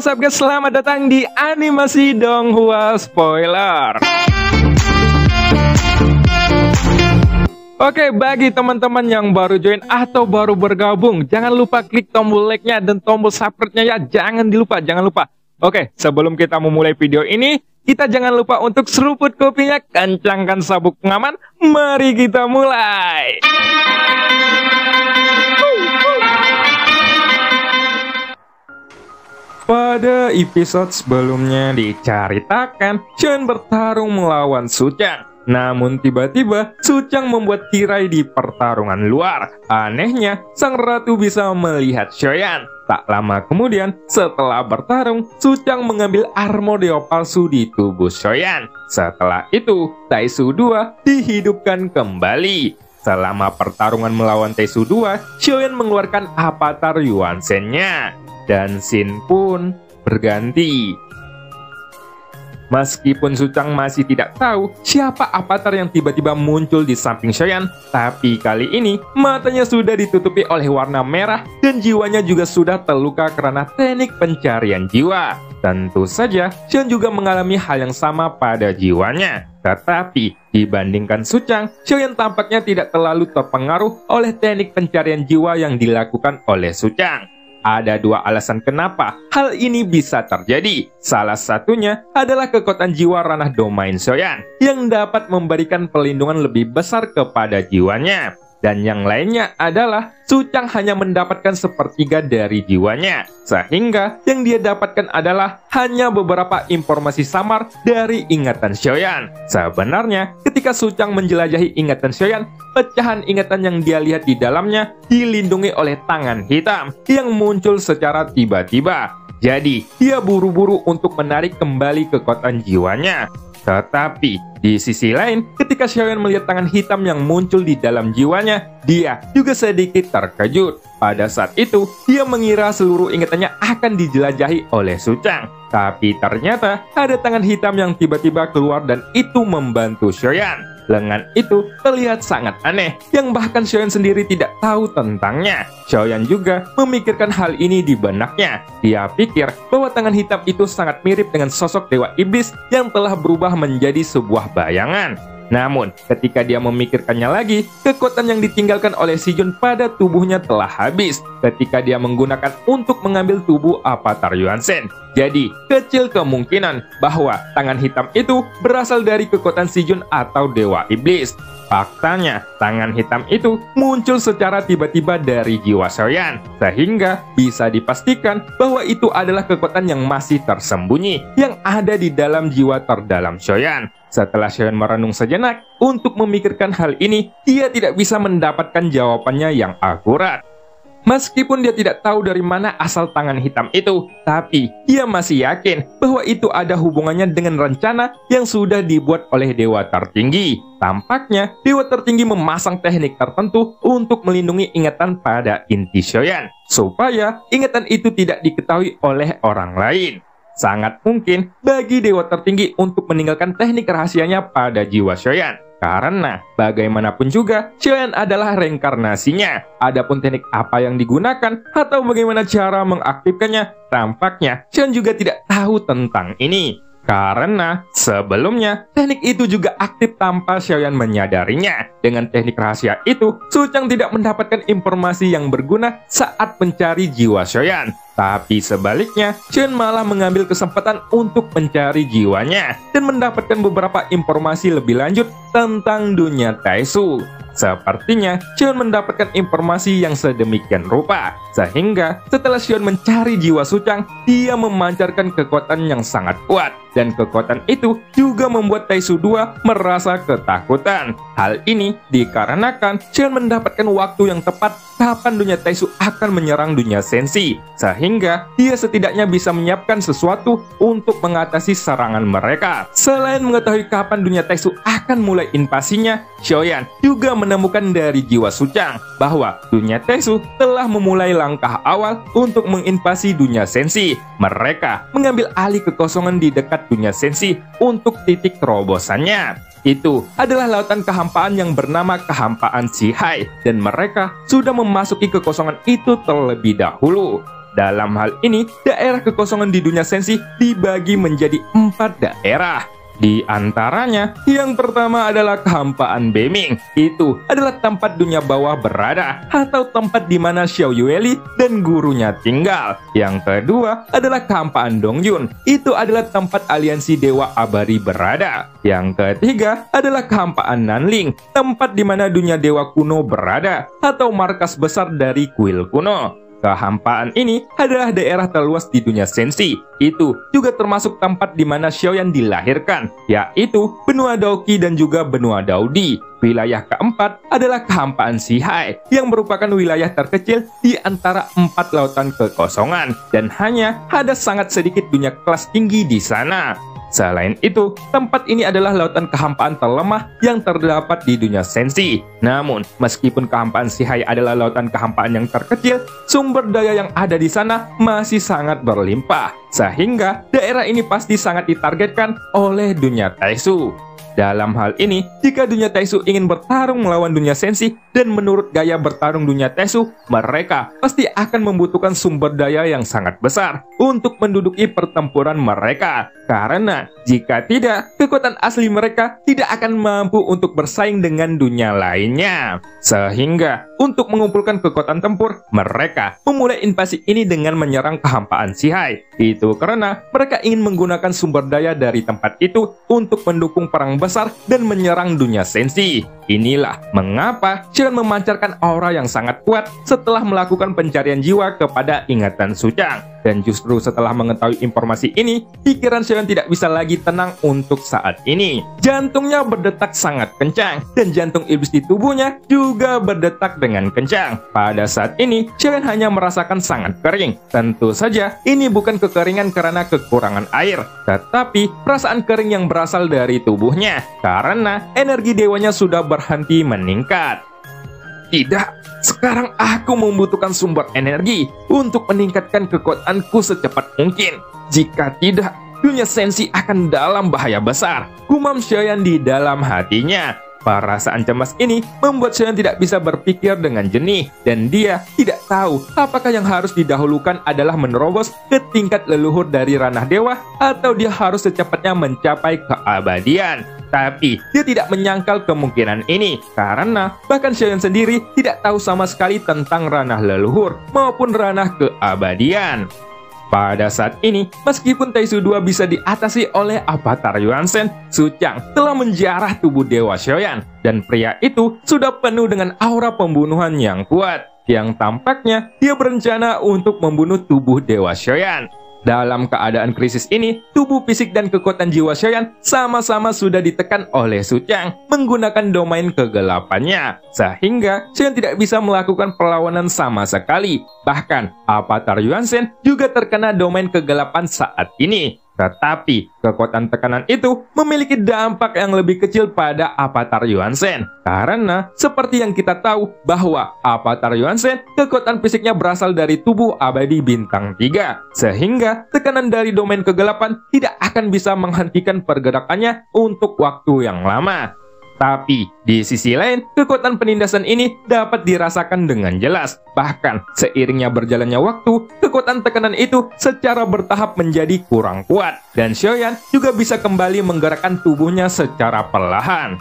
Halo sahabat, selamat datang di animasi Donghua Spoiler. Oke, bagi teman-teman yang baru join atau baru bergabung, jangan lupa klik tombol like-nya dan tombol subscribe-nya ya. Jangan lupa. Oke, sebelum kita memulai video ini, kita jangan lupa untuk seruput kopinya, kencangkan sabuk pengaman. Mari kita mulai. Pada episode sebelumnya diceritakan Chen bertarung melawan Suchang. Namun tiba-tiba Suchang membuat tirai di pertarungan luar. Anehnya, sang ratu bisa melihat Xiaoyan. Tak lama kemudian, setelah bertarung, Suchang mengambil armor dewa palsu di tubuh Xiaoyan. Setelah itu, Taisu 2 dihidupkan kembali. Selama pertarungan melawan Taisu 2, Xiaoyan mengeluarkan avatar Yuan Shen-nya. Dan scene pun berganti. Meskipun Suchang masih tidak tahu siapa avatar yang tiba-tiba muncul di samping Xiaoyan, tapi kali ini matanya sudah ditutupi oleh warna merah dan jiwanya juga sudah terluka karena teknik pencarian jiwa. Tentu saja, Xiaoyan juga mengalami hal yang sama pada jiwanya. Tetapi, dibandingkan Suchang, Xiaoyan tampaknya tidak terlalu terpengaruh oleh teknik pencarian jiwa yang dilakukan oleh Suchang. Ada dua alasan kenapa hal ini bisa terjadi. Salah satunya adalah kekuatan jiwa ranah domain Xiaoyan yang dapat memberikan perlindungan lebih besar kepada jiwanya. Dan yang lainnya adalah Suchang hanya mendapatkan sepertiga dari jiwanya. Sehingga yang dia dapatkan adalah hanya beberapa informasi samar dari ingatan Xiaoyan. Sebenarnya ketika Suchang menjelajahi ingatan Xiaoyan, pecahan ingatan yang dia lihat di dalamnya dilindungi oleh tangan hitam yang muncul secara tiba-tiba. Jadi dia buru-buru untuk menarik kembali kekuatan jiwanya. Tetapi di sisi lain, ketika Xiaoyan melihat tangan hitam yang muncul di dalam jiwanya, dia juga sedikit terkejut. Pada saat itu, dia mengira seluruh ingatannya akan dijelajahi oleh Suchang. Tapi ternyata ada tangan hitam yang tiba-tiba keluar dan itu membantu Xiaoyan. Lengan itu terlihat sangat aneh, yang bahkan Xiaoyan sendiri tidak tahu tentangnya. Xiaoyan juga memikirkan hal ini di benaknya. Dia pikir bahwa tangan hitam itu sangat mirip dengan sosok dewa iblis yang telah berubah menjadi sebuah bayangan. Namun, ketika dia memikirkannya lagi, kekuatan yang ditinggalkan oleh Si Jun pada tubuhnya telah habis ketika dia menggunakan untuk mengambil tubuh avatar Yuan Shen. Jadi, kecil kemungkinan bahwa tangan hitam itu berasal dari kekuatan Si Jun atau Dewa Iblis. Faktanya, tangan hitam itu muncul secara tiba-tiba dari jiwa Xiaoyan, sehingga bisa dipastikan bahwa itu adalah kekuatan yang masih tersembunyi yang ada di dalam jiwa terdalam Xiaoyan. Setelah Xiaoyan merenung sejenak untuk memikirkan hal ini, dia tidak bisa mendapatkan jawabannya yang akurat. Meskipun dia tidak tahu dari mana asal tangan hitam itu, tapi dia masih yakin bahwa itu ada hubungannya dengan rencana yang sudah dibuat oleh Dewa Tertinggi. Tampaknya, Dewa Tertinggi memasang teknik tertentu untuk melindungi ingatan pada inti Xiaoyan, supaya ingatan itu tidak diketahui oleh orang lain. Sangat mungkin bagi Dewa Tertinggi untuk meninggalkan teknik rahasianya pada jiwa Xiaoyan. Karena bagaimanapun juga, Xiaoyan adalah reinkarnasinya. Adapun teknik apa yang digunakan atau bagaimana cara mengaktifkannya, tampaknya Xiaoyan juga tidak tahu tentang ini. Karena sebelumnya, teknik itu juga aktif tanpa Xiaoyan menyadarinya. Dengan teknik rahasia itu, Suchang tidak mendapatkan informasi yang berguna saat mencari jiwa Xiaoyan. Tapi sebaliknya, Xiaoyan malah mengambil kesempatan untuk mencari jiwanya dan mendapatkan beberapa informasi lebih lanjut tentang dunia Taisu. Sepertinya, Xiaoyan mendapatkan informasi yang sedemikian rupa, sehingga setelah Xiaoyan mencari jiwa Suchang, dia memancarkan kekuatan yang sangat kuat. Dan kekuatan itu juga membuat Taisu 2 merasa ketakutan. Hal ini dikarenakan Xiaoyan mendapatkan waktu yang tepat kapan dunia Taisu akan menyerang dunia Senshi, sehingga dia setidaknya bisa menyiapkan sesuatu untuk mengatasi serangan mereka. Selain mengetahui kapan dunia Taisu akan mulai invasinya, Xiaoyan juga menemukan dari jiwa Suchang bahwa dunia Taisu telah memulai langkah awal untuk menginvasi dunia Senshi. Mereka mengambil alih kekosongan di dekat dunia Senshi untuk titik terobosannya. Itu adalah lautan kehampaan yang bernama kehampaan Zihai, dan mereka sudah memasuki kekosongan itu terlebih dahulu. Dalam hal ini, daerah kekosongan di dunia sensi dibagi menjadi 4 daerah. Di antaranya, yang pertama adalah kehampaan Beiming. Itu adalah tempat dunia bawah berada, atau tempat di mana Xiao Yueli dan gurunya tinggal. Yang kedua adalah kehampaan Dongyun. Itu adalah tempat aliansi Dewa Abadi berada. Yang ketiga adalah kehampaan Nanling, tempat di mana dunia dewa kuno berada, atau markas besar dari kuil kuno. Kehampaan ini adalah daerah terluas di dunia sensi. Itu juga termasuk tempat di mana Xiaoyan dilahirkan, yaitu benua Daoqi dan juga benua Daodi. Wilayah keempat adalah kehampaan Sihai, yang merupakan wilayah terkecil di antara 4 lautan kekosongan, dan hanya ada sangat sedikit dunia kelas tinggi di sana. Selain itu, tempat ini adalah lautan kehampaan terlemah yang terdapat di dunia sensi. Namun, meskipun kehampaan Sihai adalah lautan kehampaan yang terkecil, sumber daya yang ada di sana masih sangat berlimpah. Sehingga, daerah ini pasti sangat ditargetkan oleh dunia Taisu. Dalam hal ini, jika dunia Taisu ingin bertarung melawan dunia sensi, dan menurut gaya bertarung dunia Taisu, mereka pasti akan membutuhkan sumber daya yang sangat besar untuk menduduki pertempuran mereka. Karena jika tidak, kekuatan asli mereka tidak akan mampu untuk bersaing dengan dunia lainnya. Sehingga, untuk mengumpulkan kekuatan tempur, mereka memulai invasi ini dengan menyerang kehampaan Sihai. Itu karena mereka ingin menggunakan sumber daya dari tempat itu untuk mendukung perang besar dan menyerang dunia sensi. Inilah mengapa Xiaoyan memancarkan aura yang sangat kuat setelah melakukan pencarian jiwa kepada ingatan Suchang. Dan justru setelah mengetahui informasi ini, pikiran Xiaoyan tidak bisa lagi tenang untuk saat ini. Jantungnya berdetak sangat kencang, dan jantung iblis di tubuhnya juga berdetak dengan kencang. Pada saat ini, Xiaoyan hanya merasakan sangat kering. Tentu saja, ini bukan kekeringan karena kekurangan air, tetapi perasaan kering yang berasal dari tubuhnya, karena energi dewanya sudah berhenti meningkat. Tidak, sekarang aku membutuhkan sumber energi untuk meningkatkan kekuatanku secepat mungkin. Jika tidak, dunia sensi akan dalam bahaya besar, gumam Xiaoyan di dalam hatinya. Perasaan cemas ini membuat Xiaoyan tidak bisa berpikir dengan jernih, dan dia tidak tahu apakah yang harus didahulukan adalah menerobos ke tingkat leluhur dari ranah dewa, atau dia harus secepatnya mencapai keabadian. Tapi dia tidak menyangkal kemungkinan ini, karena bahkan Xiaoyan sendiri tidak tahu sama sekali tentang ranah leluhur maupun ranah keabadian. Pada saat ini, meskipun Taisu 2 bisa diatasi oleh avatar Yuan Shen, Suchang telah menjarah tubuh Dewa Xiaoyan, dan pria itu sudah penuh dengan aura pembunuhan yang kuat, yang tampaknya dia berencana untuk membunuh tubuh Dewa Xiaoyan. Dalam keadaan krisis ini, tubuh fisik dan kekuatan jiwa Xiaoyan sama-sama sudah ditekan oleh Suchang menggunakan domain kegelapannya, sehingga Xiaoyan tidak bisa melakukan perlawanan sama sekali. Bahkan, avatar Yuan Shen juga terkena domain kegelapan saat ini. Tetapi, kekuatan tekanan itu memiliki dampak yang lebih kecil pada avatar Yuan Shen. Karena, seperti yang kita tahu bahwa avatar Yuan Shen, kekuatan fisiknya berasal dari tubuh abadi bintang 3. Sehingga, tekanan dari domain kegelapan tidak akan bisa menghentikan pergerakannya untuk waktu yang lama. Tapi, di sisi lain, kekuatan penindasan ini dapat dirasakan dengan jelas. Bahkan, seiringnya berjalannya waktu, kekuatan tekanan itu secara bertahap menjadi kurang kuat. Dan Xiaoyan juga bisa kembali menggerakkan tubuhnya secara perlahan.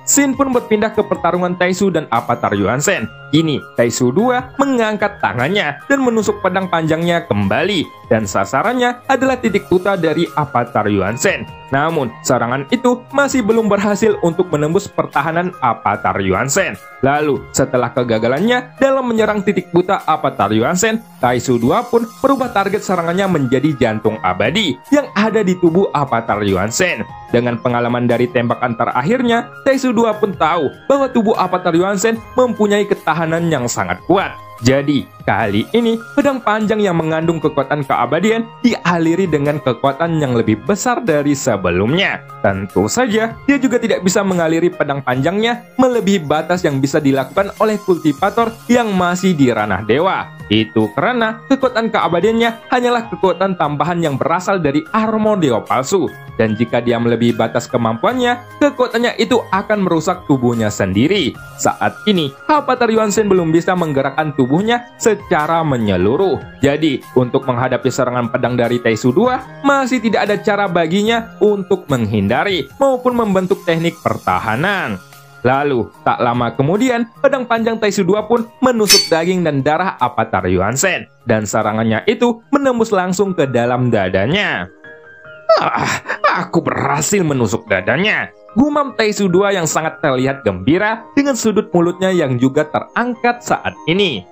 Xin pun berpindah ke pertarungan Taisu dan avatar Yuan Shen. Kini, Taisu 2 mengangkat tangannya dan menusuk pedang panjangnya kembali. Dan sasarannya adalah titik buta dari avatar Yuan Shen. Namun, serangan itu masih belum berhasil untuk menembus pertahanan avatar Yuan Shen. Lalu, setelah kegagalannya dalam menyerang titik buta avatar Yuan Shen, Taisu 2 pun berubah target serangannya menjadi jantung abadi yang ada di tubuh avatar Yuan Shen. Dengan pengalaman dari tembakan terakhirnya, Taisu 2 pun tahu bahwa tubuh avatar Yuan Shen mempunyai ketahanan yang sangat kuat. Jadi, kali ini, pedang panjang yang mengandung kekuatan keabadian dialiri dengan kekuatan yang lebih besar dari sebelumnya. Tentu saja, dia juga tidak bisa mengaliri pedang panjangnya melebihi batas yang bisa dilakukan oleh kultivator yang masih di ranah dewa. Itu karena kekuatan keabadiannya hanyalah kekuatan tambahan yang berasal dari armor dewa palsu. Dan jika dia melebihi batas kemampuannya, kekuatannya itu akan merusak tubuhnya sendiri. Saat ini, avatar Yuan Shen belum bisa menggerakkan tubuhnya secara menyeluruh. Jadi, untuk menghadapi serangan pedang dari Taizou 2, masih tidak ada cara baginya untuk menghindari maupun membentuk teknik pertahanan. Lalu, tak lama kemudian, pedang panjang Taizou 2 pun menusuk daging dan darah Avatar Yuan Shen, dan serangannya itu menembus langsung ke dalam dadanya. Aku berhasil menusuk dadanya, gumam Taizou 2 yang sangat terlihat gembira dengan sudut mulutnya yang juga terangkat saat ini.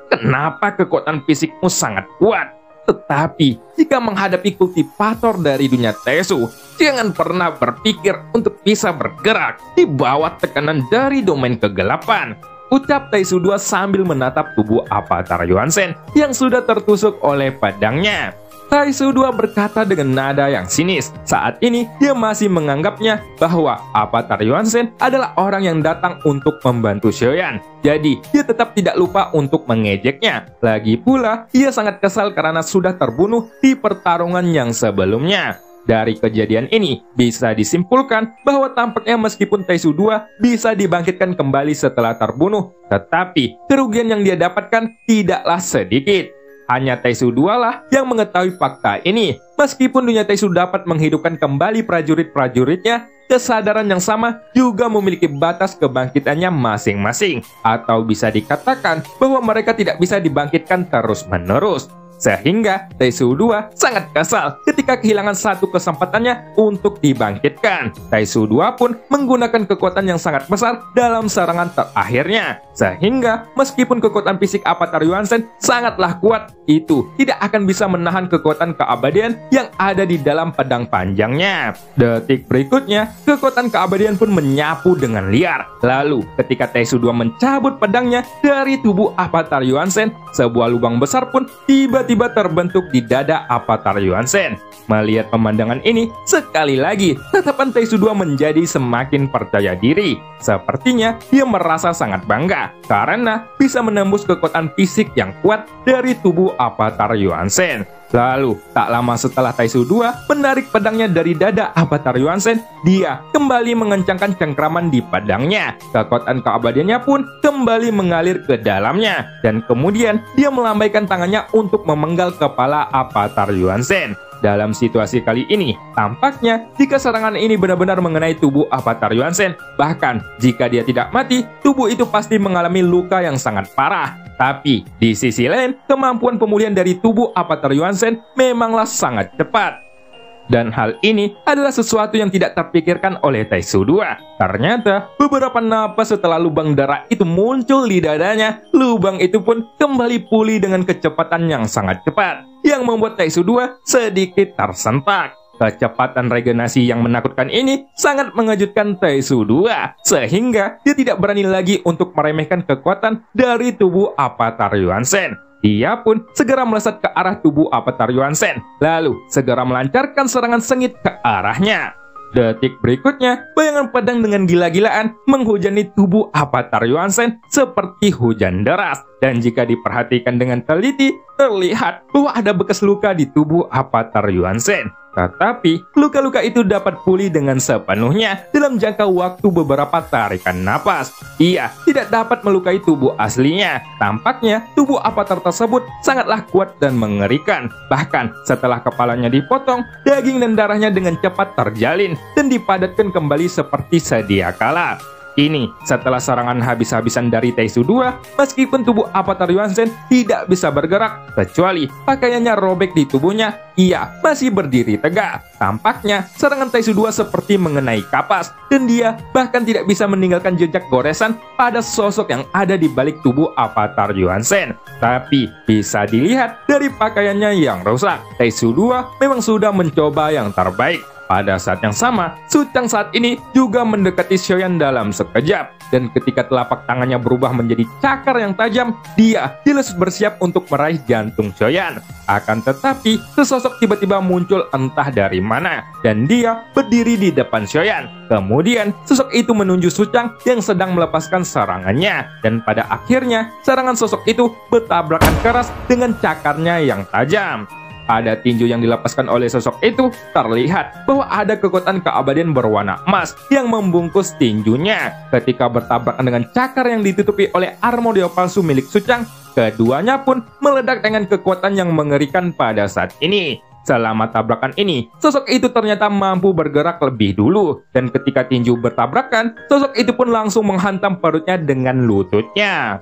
Kenapa kekuatan fisikmu sangat kuat? Tetapi, jika menghadapi kultivator dari dunia Taizou, jangan pernah berpikir untuk bisa bergerak di bawah tekanan dari domain kegelapan, ucap Taizou 2 sambil menatap tubuh Avatar Yuan Shen yang sudah tertusuk oleh pedangnya. Taizou 2 berkata dengan nada yang sinis. Saat ini, dia masih menganggapnya bahwa Avatar Yuan Shen adalah orang yang datang untuk membantu Xiaoyan. Jadi, dia tetap tidak lupa untuk mengejeknya. Lagi pula, dia sangat kesal karena sudah terbunuh di pertarungan yang sebelumnya. Dari kejadian ini, bisa disimpulkan bahwa tampaknya meskipun Taizou 2 bisa dibangkitkan kembali setelah terbunuh, tetapi kerugian yang dia dapatkan tidaklah sedikit. Hanya Taizou 2 lah yang mengetahui fakta ini. Meskipun dunia Taizou dapat menghidupkan kembali prajurit-prajuritnya, kesadaran yang sama juga memiliki batas kebangkitannya masing-masing. Atau bisa dikatakan bahwa mereka tidak bisa dibangkitkan terus-menerus. Sehingga Taizou 2 sangat kesal ketika kehilangan satu kesempatannya untuk dibangkitkan. Taizou 2 pun menggunakan kekuatan yang sangat besar dalam serangan terakhirnya. Sehingga meskipun kekuatan fisik Avatar Yuan Shen sangatlah kuat, itu tidak akan bisa menahan kekuatan keabadian yang ada di dalam pedang panjangnya. Detik berikutnya, kekuatan keabadian pun menyapu dengan liar. Lalu ketika Taizou 2 mencabut pedangnya dari tubuh Avatar Yuan Shen, sebuah lubang besar pun tiba-tiba terbentuk di dada Avatar Yuan Shen. Melihat pemandangan ini, sekali lagi tatapan Taizou 2 menjadi semakin percaya diri. Sepertinya dia merasa sangat bangga karena bisa menembus kekuatan fisik yang kuat dari tubuh Avatar Yuan Shen. Lalu, tak lama setelah Taizou 2 menarik pedangnya dari dada Avatar Yuan Shen, dia kembali mengencangkan cengkraman di pedangnya. Kekuatan keabadiannya pun kembali mengalir ke dalamnya. Dan kemudian, dia melambaikan tangannya untuk memenggal kepala Avatar Yuan Shen. Dalam situasi kali ini, tampaknya jika serangan ini benar-benar mengenai tubuh Avatar Yuan Shen, bahkan jika dia tidak mati, tubuh itu pasti mengalami luka yang sangat parah. Tapi, di sisi lain, kemampuan pemulihan dari tubuh Avatar Yuan Shen memanglah sangat cepat. Dan hal ini adalah sesuatu yang tidak terpikirkan oleh Taizou 2. Ternyata, beberapa napas setelah lubang darah itu muncul di dadanya, lubang itu pun kembali pulih dengan kecepatan yang sangat cepat, yang membuat Taizou 2 sedikit tersentak. Kecepatan regenerasi yang menakutkan ini sangat mengejutkan Taizou 2, sehingga dia tidak berani lagi untuk meremehkan kekuatan dari tubuh Avatar Yuan Shen. Dia pun segera melesat ke arah tubuh Avatar Yuan Shen, lalu segera melancarkan serangan sengit ke arahnya. Detik berikutnya, bayangan pedang dengan gila-gilaan menghujani tubuh Avatar Yuan Shen seperti hujan deras. Dan jika diperhatikan dengan teliti, terlihat bahwa ada bekas luka di tubuh Avatar Yuan Shen. Tetapi, luka-luka itu dapat pulih dengan sepenuhnya dalam jangka waktu beberapa tarikan napas. Ia tidak dapat melukai tubuh aslinya. Tampaknya, tubuh avatar tersebut sangatlah kuat dan mengerikan. Bahkan, setelah kepalanya dipotong, daging dan darahnya dengan cepat terjalin dan dipadatkan kembali seperti sedia kala. Ini setelah serangan habis-habisan dari Taizou 2, meskipun tubuh Avatar Yuan Shen tidak bisa bergerak, kecuali pakaiannya robek di tubuhnya, ia masih berdiri tegak. Tampaknya serangan Taizou 2 seperti mengenai kapas, dan dia bahkan tidak bisa meninggalkan jejak goresan pada sosok yang ada di balik tubuh Avatar Yuan Shen. Tapi bisa dilihat dari pakaiannya yang rusak, Taizou 2 memang sudah mencoba yang terbaik. Pada saat yang sama, Su Chang saat ini juga mendekati Xiaoyan dalam sekejap. Dan ketika telapak tangannya berubah menjadi cakar yang tajam, dia jelas bersiap untuk meraih jantung Xiaoyan. Akan tetapi, sesosok tiba-tiba muncul entah dari mana, dan dia berdiri di depan Xiaoyan. Kemudian, sosok itu menunjuk Su Chang yang sedang melepaskan serangannya. Dan pada akhirnya, serangan sosok itu bertabrakan keras dengan cakarnya yang tajam. pada tinju yang dilepaskan oleh sosok itu, terlihat bahwa ada kekuatan keabadian berwarna emas yang membungkus tinjunya. Ketika bertabrakan dengan cakar yang ditutupi oleh armor dewa palsu milik Suchang, keduanya pun meledak dengan kekuatan yang mengerikan pada saat ini. Selama tabrakan ini, sosok itu ternyata mampu bergerak lebih dulu, dan ketika tinju bertabrakan, sosok itu pun langsung menghantam perutnya dengan lututnya.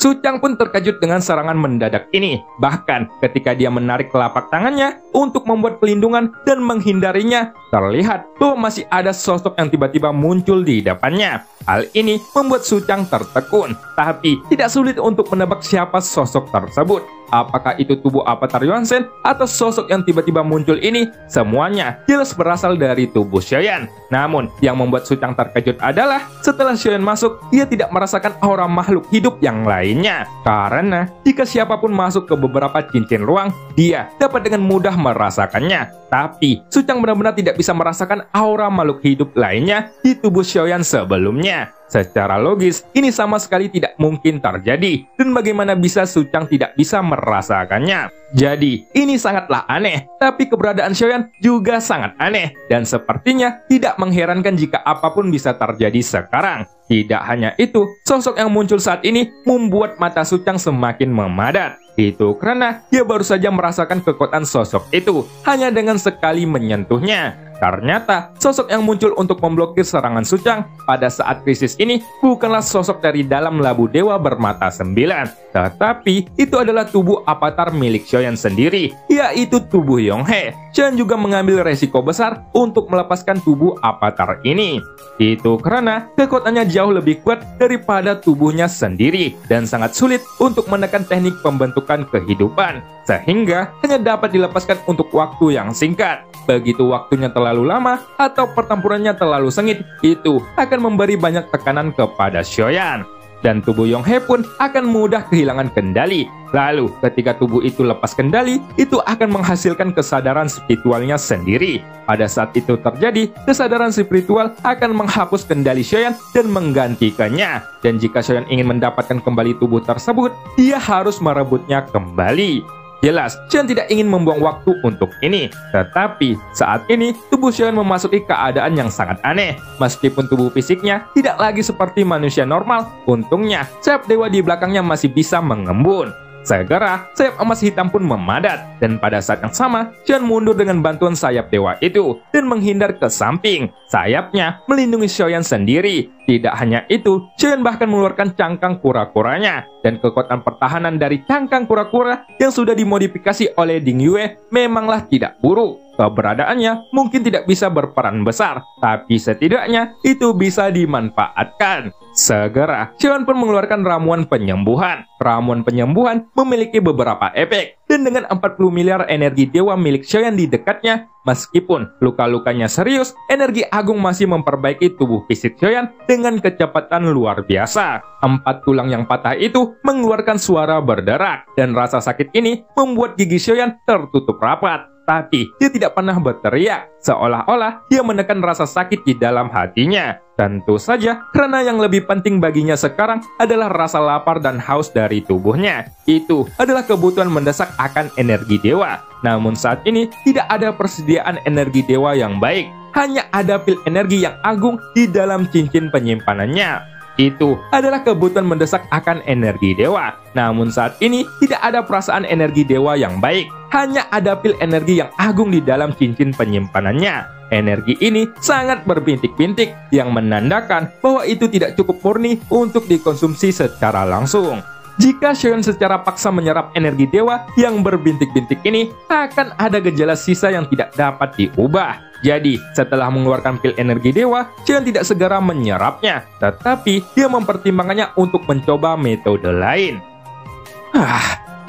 Suchang pun terkejut dengan serangan mendadak ini. Bahkan ketika dia menarik telapak tangannya untuk membuat pelindungan dan menghindarinya, terlihat bahwa masih ada sosok yang tiba-tiba muncul di depannya. Hal ini membuat Suchang tertekun, tapi tidak sulit untuk menebak siapa sosok tersebut. Apakah itu tubuh avatar Yuansen atau sosok yang tiba-tiba muncul ini? Semuanya jelas berasal dari tubuh Xiaoyan. Namun, yang membuat Suchang terkejut adalah setelah Xiaoyan masuk, dia tidak merasakan aura makhluk hidup yang lainnya. Karena jika siapapun masuk ke beberapa cincin ruang, dia dapat dengan mudah merasakannya. Tapi, Suchang benar-benar tidak bisa merasakan aura makhluk hidup lainnya di tubuh Xiaoyan sebelumnya. Secara logis, ini sama sekali tidak mungkin terjadi. Dan bagaimana bisa Suchang tidak bisa merasakannya? Jadi, ini sangatlah aneh. Tapi keberadaan Xiaoyan juga sangat aneh. Dan sepertinya tidak mengherankan jika apapun bisa terjadi sekarang. Tidak hanya itu, sosok yang muncul saat ini membuat mata Suchang semakin memadat. Itu karena dia baru saja merasakan kekuatan sosok itu hanya dengan sekali menyentuhnya. Ternyata, sosok yang muncul untuk memblokir serangan Suchang pada saat krisis ini bukanlah sosok dari dalam labu dewa bermata 9. Tetapi, itu adalah tubuh avatar milik Xiaoyan sendiri, yaitu tubuh Yonghe. Xiaoyan juga mengambil resiko besar untuk melepaskan tubuh avatar ini. Itu karena kekuatannya jauh lebih kuat daripada tubuhnya sendiri dan sangat sulit untuk menekan teknik pembentukan kehidupan, sehingga hanya dapat dilepaskan untuk waktu yang singkat. Begitu waktunya terlalu lama atau pertempurannya terlalu sengit, itu akan memberi banyak tekanan kepada Xiaoyan. Dan tubuh Yonghe pun akan mudah kehilangan kendali. Lalu, ketika tubuh itu lepas kendali, itu akan menghasilkan kesadaran spiritualnya sendiri. Pada saat itu terjadi, kesadaran spiritual akan menghapus kendali Xiaoyan dan menggantikannya. Dan jika Xiaoyan ingin mendapatkan kembali tubuh tersebut, dia harus merebutnya kembali. Jelas, Xiaoyan tidak ingin membuang waktu untuk ini. Tetapi, saat ini, tubuh Xiaoyan memasuki keadaan yang sangat aneh. Meskipun tubuh fisiknya tidak lagi seperti manusia normal, untungnya, sayap dewa di belakangnya masih bisa mengembun. Segera, sayap emas hitam pun memadat. Dan pada saat yang sama, Xiaoyan mundur dengan bantuan sayap dewa itu dan menghindar ke samping. Sayapnya melindungi Xiaoyan sendiri. Tidak hanya itu, Xiaoyan bahkan mengeluarkan cangkang kura-kuranya. Dan kekuatan pertahanan dari cangkang kura-kura yang sudah dimodifikasi oleh Ding Yue memanglah tidak buruk. Keberadaannya mungkin tidak bisa berperan besar, tapi setidaknya itu bisa dimanfaatkan. Segera, Xiaoyan pun mengeluarkan ramuan penyembuhan. Ramuan penyembuhan memiliki beberapa efek, dan dengan 40 miliar energi dewa milik Xiaoyan di dekatnya, meskipun luka-lukanya serius, energi agung masih memperbaiki tubuh fisik Xiaoyan dengan kecepatan luar biasa. 4 tulang yang patah itu mengeluarkan suara berderak, dan rasa sakit ini membuat gigi Xiaoyan tertutup rapat. Tapi dia tidak pernah berteriak, seolah-olah dia menekan rasa sakit di dalam hatinya. Tentu saja, karena yang lebih penting baginya sekarang adalah rasa lapar dan haus dari tubuhnya. Itu adalah kebutuhan mendesak akan energi dewa. Namun saat ini, tidak ada persediaan energi dewa yang baik. Hanya ada pil energi yang agung di dalam cincin penyimpanannya. Itu adalah kebutuhan mendesak akan energi dewa. Namun saat ini tidak ada perasaan energi dewa yang baik. Hanya ada pil energi yang agung di dalam cincin penyimpanannya. Energi ini sangat berbintik-bintik yang menandakan bahwa itu tidak cukup murni untuk dikonsumsi secara langsung. Jika Xiaoyan secara paksa menyerap energi dewa yang berbintik-bintik ini, akan ada gejala sisa yang tidak dapat diubah. Jadi, setelah mengeluarkan pil energi dewa, Xiaoyan tidak segera menyerapnya, tetapi dia mempertimbangkannya untuk mencoba metode lain.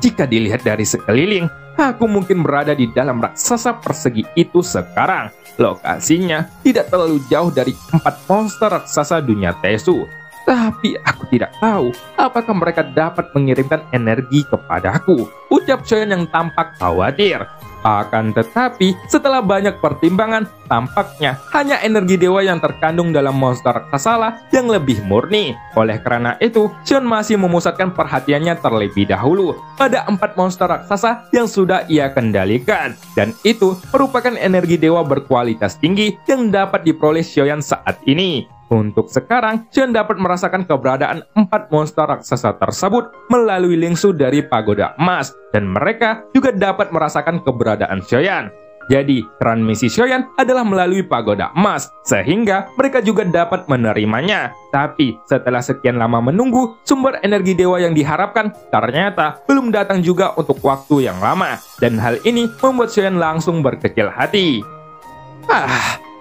Jika dilihat dari sekeliling, aku mungkin berada di dalam raksasa persegi itu sekarang. Lokasinya tidak terlalu jauh dari 4 monster raksasa dunia Tesu. Tapi aku tidak tahu apakah mereka dapat mengirimkan energi kepadaku, ucap Xiaoyan yang tampak khawatir. Akan tetapi, setelah banyak pertimbangan, tampaknya hanya energi dewa yang terkandung dalam monster raksasa lah yang lebih murni. Oleh karena itu, Xion masih memusatkan perhatiannya terlebih dahulu pada 4 monster raksasa yang sudah ia kendalikan. Dan itu merupakan energi dewa berkualitas tinggi yang dapat diperoleh Xiaoyan saat ini. Untuk sekarang, Xion dapat merasakan keberadaan 4 monster raksasa tersebut melalui lingsu dari pagoda emas, dan mereka juga dapat merasakan keberadaan Xiaoyan. Jadi, transmisi Xiaoyan adalah melalui pagoda emas, sehingga mereka juga dapat menerimanya. Tapi, setelah sekian lama menunggu, sumber energi dewa yang diharapkan ternyata belum datang juga untuk waktu yang lama. Dan hal ini membuat Xiaoyan langsung berkecil hati.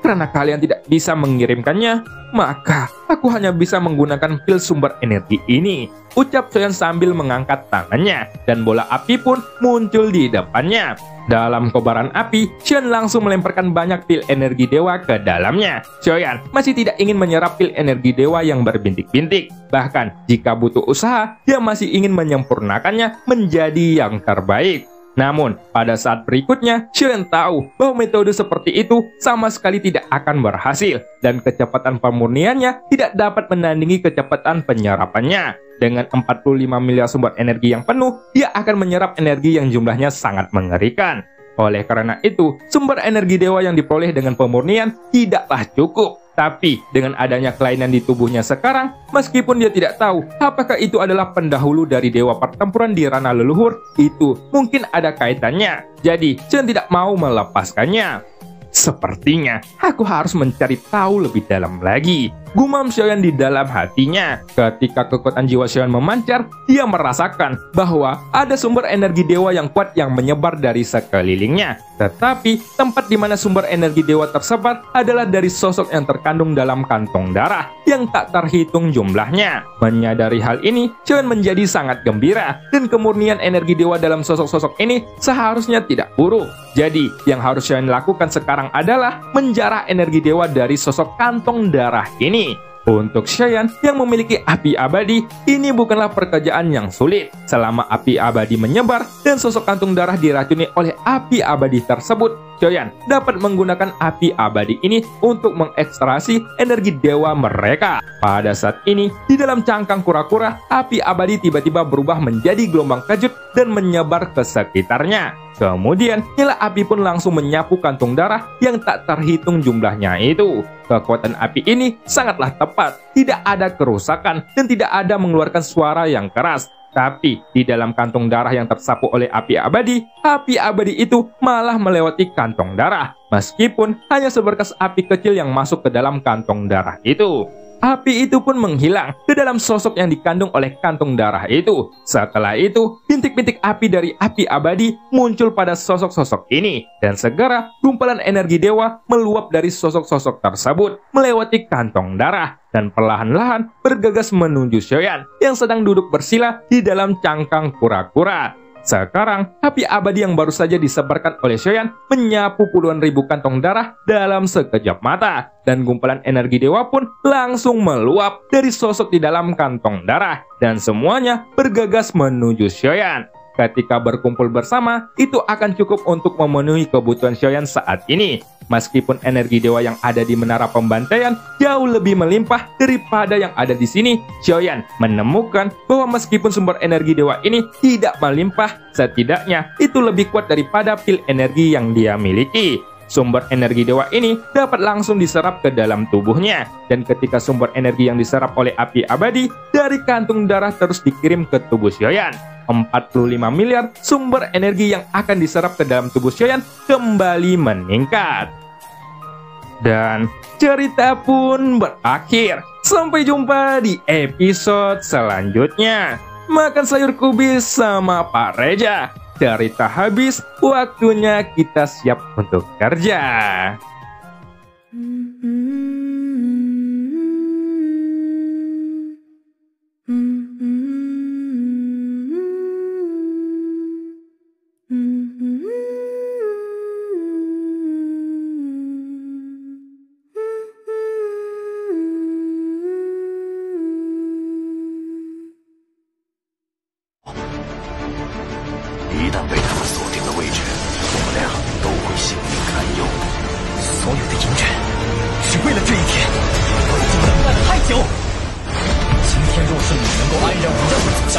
Karena kalian tidak bisa mengirimkannya, maka aku hanya bisa menggunakan pil sumber energi ini, ucap Xiaoyan sambil mengangkat tangannya, dan bola api pun muncul di depannya. Dalam kobaran api, Xiaoyan langsung melemparkan banyak pil energi dewa ke dalamnya. Xiaoyan masih tidak ingin menyerap pil energi dewa yang berbintik-bintik. Bahkan, jika butuh usaha, dia masih ingin menyempurnakannya menjadi yang terbaik. Namun, pada saat berikutnya, Xiaoyan tahu bahwa metode seperti itu sama sekali tidak akan berhasil, dan kecepatan pemurniannya tidak dapat menandingi kecepatan penyerapannya. Dengan 45 miliar sumber energi yang penuh, dia akan menyerap energi yang jumlahnya sangat mengerikan. Oleh karena itu, sumber energi dewa yang diperoleh dengan pemurnian tidaklah cukup. Tapi, dengan adanya kelainan di tubuhnya sekarang, meskipun dia tidak tahu apakah itu adalah pendahulu dari dewa pertempuran di ranah leluhur, itu mungkin ada kaitannya. Jadi, Xion tidak mau melepaskannya. Sepertinya, aku harus mencari tahu lebih dalam lagi, gumam Xiaoyan di dalam hatinya. Ketika kekuatan jiwa Xiaoyan memancar, dia merasakan bahwa ada sumber energi dewa yang kuat yang menyebar dari sekelilingnya. Tetapi, tempat di mana sumber energi dewa tersebar adalah dari sosok yang terkandung dalam kantong darah yang tak terhitung jumlahnya. Menyadari hal ini, Xiaoyan menjadi sangat gembira, dan kemurnian energi dewa dalam sosok-sosok ini seharusnya tidak buruk. Jadi, yang harus Xiaoyan lakukan sekarang adalah menjarah energi dewa dari sosok kantong darah ini. Untuk Xiaoyan yang memiliki api abadi, ini bukanlah pekerjaan yang sulit. Selama api abadi menyebar dan sosok kantung darah diracuni oleh api abadi tersebut, Xiaoyan dapat menggunakan api abadi ini untuk mengekstraksi energi dewa mereka. Pada saat ini, di dalam cangkang kura-kura, api abadi tiba-tiba berubah menjadi gelombang kejut dan menyebar ke sekitarnya. Kemudian, nyala api pun langsung menyapu kantung darah yang tak terhitung jumlahnya itu. Kekuatan api ini sangatlah tepat, tidak ada kerusakan, dan tidak ada mengeluarkan suara yang keras. Tapi, di dalam kantong darah yang tersapu oleh api abadi itu malah melewati kantong darah, meskipun hanya seberkas api kecil yang masuk ke dalam kantong darah itu. Api itu pun menghilang ke dalam sosok yang dikandung oleh kantong darah itu. Setelah itu, bintik-bintik api dari api abadi muncul pada sosok-sosok ini. Dan segera, gumpalan energi dewa meluap dari sosok-sosok tersebut melewati kantong darah. Dan perlahan-lahan bergegas menuju Xiaoyan yang sedang duduk bersila di dalam cangkang kura-kura. Sekarang, api abadi yang baru saja disebarkan oleh Xiaoyan menyapu puluhan ribu kantong darah dalam sekejap mata. Dan gumpalan energi dewa pun langsung meluap dari sosok di dalam kantong darah. Dan semuanya bergegas menuju Xiaoyan. Ketika berkumpul bersama, itu akan cukup untuk memenuhi kebutuhan Xiaoyan saat ini. Meskipun energi dewa yang ada di menara pembantaian jauh lebih melimpah daripada yang ada di sini, Xiaoyan menemukan bahwa meskipun sumber energi dewa ini tidak melimpah, setidaknya itu lebih kuat daripada pil energi yang dia miliki. Sumber energi dewa ini dapat langsung diserap ke dalam tubuhnya, dan ketika sumber energi yang diserap oleh api abadi dari kantung darah terus dikirim ke tubuh Xiaoyan, 45 miliar sumber energi yang akan diserap ke dalam tubuh Xiaoyan kembali meningkat. Dan cerita pun berakhir. Sampai jumpa di episode selanjutnya. Makan sayur kubis sama Pak Reja. Cerita habis, waktunya kita siap untuk kerja.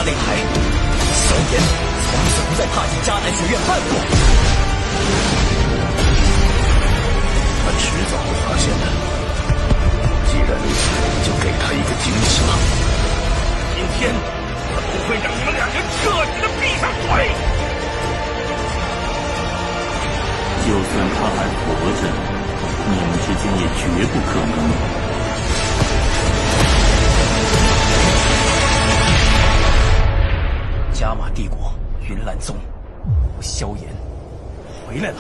擂台，萧炎从此不再踏进迦南学院半步。他迟早会发现的，既然如此，就给他一个惊喜吧。今天我不会让你们两人彻底的闭上嘴。就算他还活着，你们之间也绝不可能。加玛帝国云岚宗，我萧炎回来了。